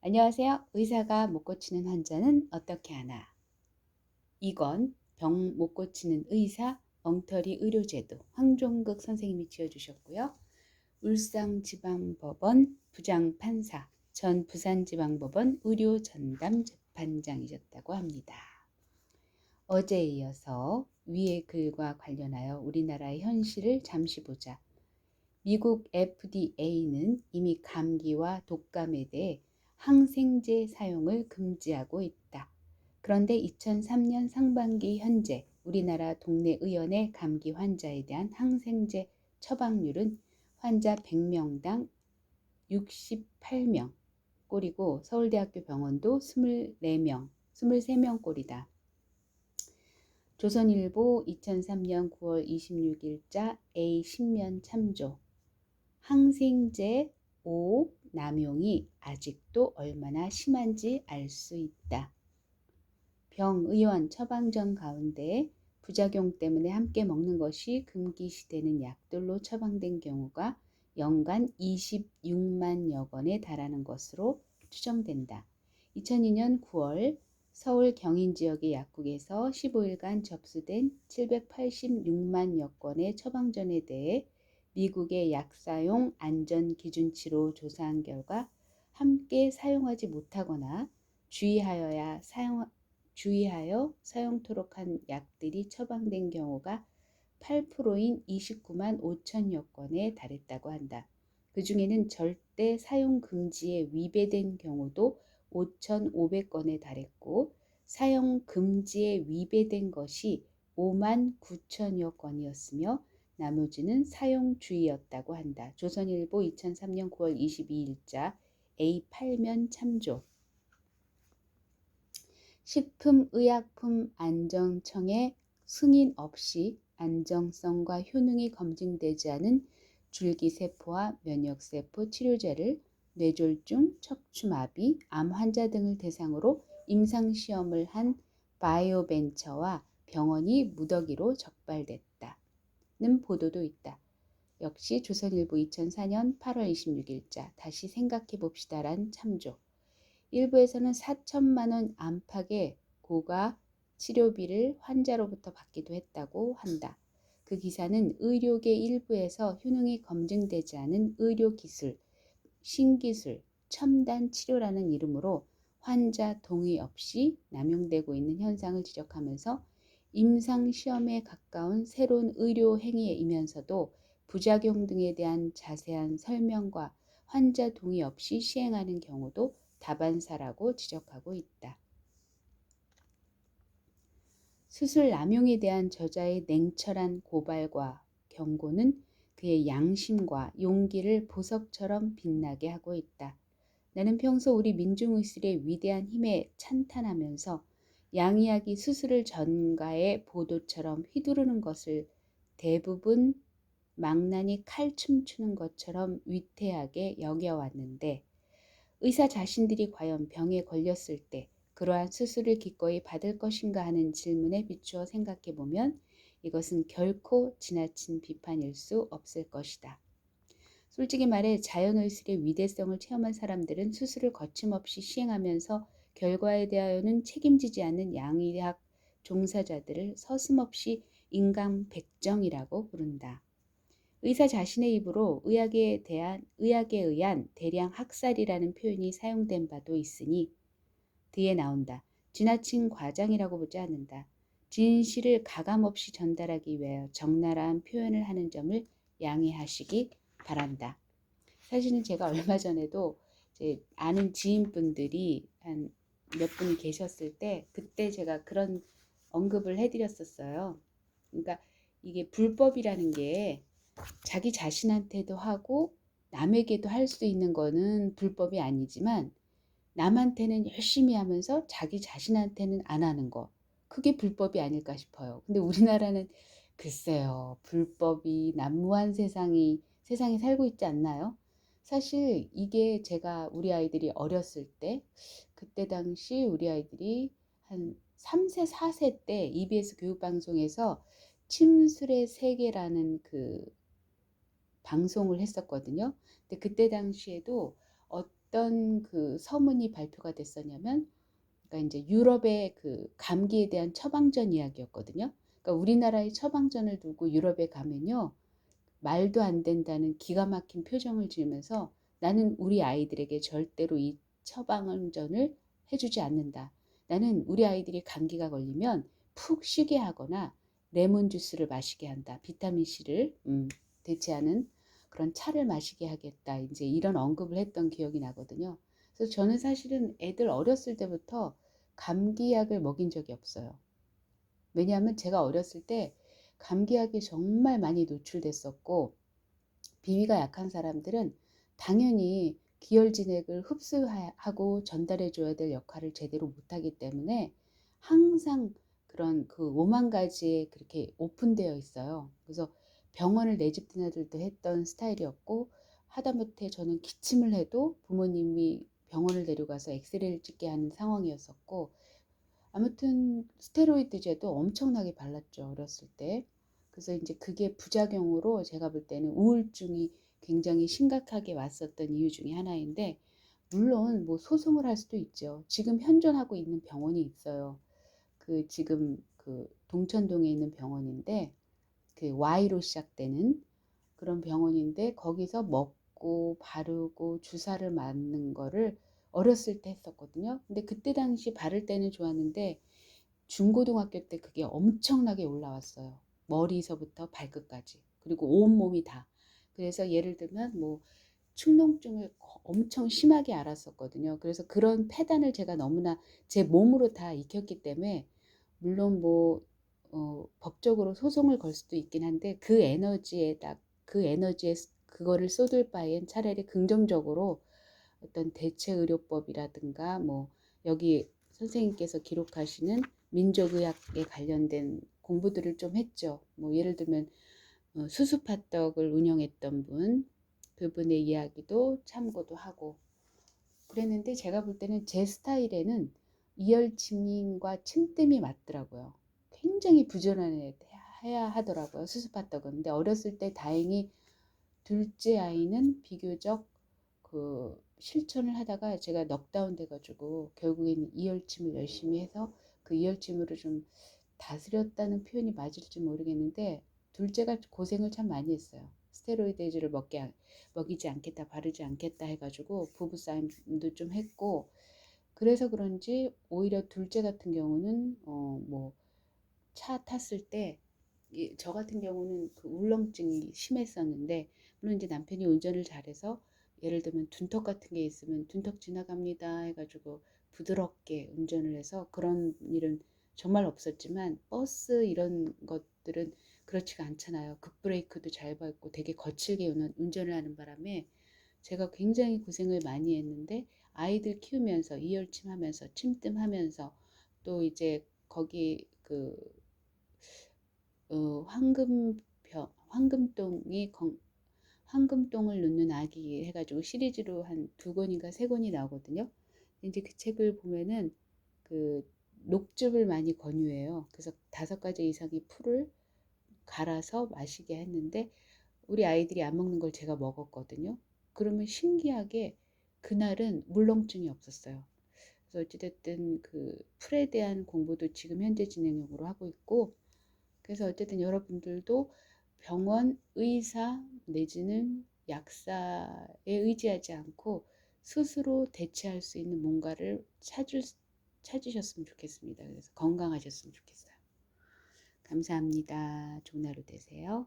안녕하세요. 의사가 못 고치는 환자는 어떻게 하나? 이건 병 못 고치는 의사 엉터리 의료제도 황종극 선생님이 지어주셨고요. 울산지방법원 부장판사 전 부산지방법원 의료전담 재판장이셨다고 합니다. 어제에 이어서 위의 글과 관련하여 우리나라의 현실을 잠시 보자. 미국 FDA는 이미 감기와 독감에 대해 항생제 사용을 금지하고 있다. 그런데 2003년 상반기 현재 우리나라 동네 의원의 감기 환자에 대한 항생제 처방률은 환자 100명당 68명 꼴이고 서울대학교 병원도 23명 꼴이다. 조선일보 2003년 9월 26일자 A10면 참조. 항생제 5 남용이 아직도 얼마나 심한지 알 수 있다. 병의원 처방전 가운데 부작용 때문에 함께 먹는 것이 금기시되는 약들로 처방된 경우가 연간 26만여 건에 달하는 것으로 추정된다. 2002년 9월 서울 경인 지역의 약국에서 15일간 접수된 786만여 건의 처방전에 대해 미국의 약사용 안전기준치로 조사한 결과 함께 사용하지 못하거나 주의하여 사용토록 한 약들이 처방된 경우가 8%인 29만 5천여 건에 달했다고 한다. 그 중에는 절대 사용 금지에 위배된 경우도 5,500건에 달했고 사용 금지에 위배된 것이 5만 9천여 건이었으며 나머지는 사용주의였다고 한다. 조선일보 2003년 9월 22일자 A8면 참조. 식품의약품안정청의 승인 없이 안정성과 효능이 검증되지 않은 줄기세포와 면역세포 치료제를 뇌졸중, 척추마비, 암 환자 등을 대상으로 임상시험을 한 바이오벤처와 병원이 무더기로 적발됐다는 보도도 있다. 역시 조선일보 2004년 8월 26일자 다시 생각해 봅시다란 참조. 일부에서는 4천만 원 안팎의 고가 치료비를 환자로부터 받기도 했다고 한다. 그 기사는 의료계 일부에서 효능이 검증되지 않은 의료기술, 신기술, 첨단 치료라는 이름으로 환자 동의 없이 남용되고 있는 현상을 지적하면서 임상시험에 가까운 새로운 의료 행위이면서도 부작용 등에 대한 자세한 설명과 환자 동의 없이 시행하는 경우도 다반사라고 지적하고 있다. 수술 남용에 대한 저자의 냉철한 고발과 경고는 그의 양심과 용기를 보석처럼 빛나게 하고 있다. 나는 평소 우리 민중의술의 위대한 힘에 찬탄하면서 양이야기 수술을 전가의 보도처럼 휘두르는 것을 대부분 망나니 칼춤 추는 것처럼 위태하게 여겨왔는데 의사 자신들이 과연 병에 걸렸을 때 그러한 수술을 기꺼이 받을 것인가 하는 질문에 비추어 생각해보면 이것은 결코 지나친 비판일 수 없을 것이다. 솔직히 말해 자연의술의 위대성을 체험한 사람들은 수술을 거침없이 시행하면서 결과에 대하여는 책임지지 않는 양의학 종사자들을 서슴없이 인간백정이라고 부른다. 의사 자신의 입으로 의학에 의한 대량 학살이라는 표현이 사용된 바도 있으니 뒤에 나온다. 지나친 과장이라고 보지 않는다. 진실을 가감없이 전달하기 위하여 적나라한 표현을 하는 점을 양해하시기 바란다. 사실은 제가 얼마 전에도 제 아는 지인분들이 한 몇 분이 계셨을 때 그때 제가 그런 언급을 해드렸었어요. 그러니까 이게 불법이라는 게 자기 자신한테도 하고 남에게도 할 수 있는 거는 불법이 아니지만 남한테는 열심히 하면서 자기 자신한테는 안 하는 거 그게 불법이 아닐까 싶어요. 근데 우리나라는 글쎄요. 불법이 난무한 세상에 살고 있지 않나요? 사실 이게 제가 우리 아이들이 어렸을 때 그때 당시 우리 아이들이 한 3세, 4세 때 EBS 교육방송에서 침술의 세계라는 그 방송을 했었거든요. 근데 그때 당시에도 어떤 그 서문이 발표가 됐었냐면, 그러니까 이제 유럽의 그 감기에 대한 처방전 이야기였거든요. 그러니까 우리나라의 처방전을 두고 유럽에 가면요, 말도 안 된다는 기가 막힌 표정을 지으면서 나는 우리 아이들에게 절대로 이 처방전을 해주지 않는다. 나는 우리 아이들이 감기가 걸리면 푹 쉬게 하거나 레몬 주스를 마시게 한다. 비타민 C를 대체하는 그런 차를 마시게 하겠다. 이제 이런 언급을 했던 기억이 나거든요. 그래서 저는 사실은 애들 어렸을 때부터 감기약을 먹인 적이 없어요. 왜냐하면 제가 어렸을 때 감기약에 정말 많이 노출됐었고, 비위가 약한 사람들은 당연히 기혈진액을 흡수하고 전달해 줘야 될 역할을 제대로 못하기 때문에 항상 그런 그 5만 가지에 그렇게 오픈되어 있어요. 그래서 병원을 내 집 드나들도 했던 스타일이었고, 하다못해 저는 기침을 해도 부모님이 병원을 데려가서 엑스레이를 찍게 하는 상황이었었고, 아무튼 스테로이드제도 엄청나게 발랐죠, 어렸을 때. 그래서 이제 그게 부작용으로 제가 볼 때는 우울증이 굉장히 심각하게 왔었던 이유 중에 하나인데, 물론 뭐 소송을 할 수도 있죠. 지금 현존하고 있는 병원이 있어요. 그 지금 그 동천동에 있는 병원인데, 그 Y로 시작되는 그런 병원인데, 거기서 먹고 바르고 주사를 맞는 거를 어렸을 때 했었거든요. 근데 그때 당시 바를 때는 좋았는데 중고등학교 때 그게 엄청나게 올라왔어요. 머리서부터 발끝까지. 그리고 온몸이 다. 그래서 예를 들면 뭐 축농증을 엄청 심하게 앓았었거든요. 그래서 그런 폐단을 제가 너무나 제 몸으로 다 익혔기 때문에, 물론 뭐 법적으로 소송을 걸 수도 있긴 한데, 그 에너지에 그거를 쏟을 바엔 차라리 긍정적으로 어떤 대체의료법이라든가, 뭐 여기 선생님께서 기록하시는 민족의학에 관련된 공부들을 좀 했죠. 뭐 예를 들면 수수팥떡을 운영했던 그분의 이야기도 참고도 하고 그랬는데, 제가 볼 때는 제 스타일에는 이열치민과 침뜸이 맞더라고요. 굉장히 부지런해야 하더라고요, 수수팥떡은. 근데 어렸을 때 다행히 둘째 아이는 비교적 그 실천을 하다가 제가 넉다운 돼가지고 결국엔 이열침을 열심히 해서 그 이열침으로 좀 다스렸다는 표현이 맞을지 모르겠는데, 둘째가 고생을 참 많이 했어요. 스테로이드제를 먹이지 않겠다, 바르지 않겠다 해가지고 부부싸움도 좀 했고, 그래서 그런지 오히려 둘째 같은 경우는 뭐 차 탔을 때 저 같은 경우는 그 울렁증이 심했었는데, 물론 이제 남편이 운전을 잘해서 예를 들면 둔턱 같은 게 있으면 둔턱 지나갑니다 해가지고 부드럽게 운전을 해서 그런 일은 정말 없었지만, 버스 이런 것들은 그렇지가 않잖아요. 급브레이크도 잘 밟고 되게 거칠게 운전을 하는 바람에 제가 굉장히 고생을 많이 했는데, 아이들 키우면서 이열침하면서 침뜸하면서 또 이제 거기 그 황금똥이 황금똥을 눕는 아기 해가지고 시리즈로 한 두 권인가 세 권이 나오거든요. 이제 그 책을 보면은 그 녹즙을 많이 권유해요. 그래서 5가지 이상의 풀을 갈아서 마시게 했는데, 우리 아이들이 안 먹는 걸 제가 먹었거든요. 그러면 신기하게 그날은 물렁증이 없었어요. 그래서 어찌됐든 그 풀에 대한 공부도 지금 현재 진행형으로 하고 있고, 그래서 어쨌든 여러분들도 병원, 의사 내지는 약사에 의지하지 않고 스스로 대체할 수 있는 뭔가를 찾으셨으면 좋겠습니다. 그래서 건강하셨으면 좋겠어요. 감사합니다. 좋은 하루 되세요.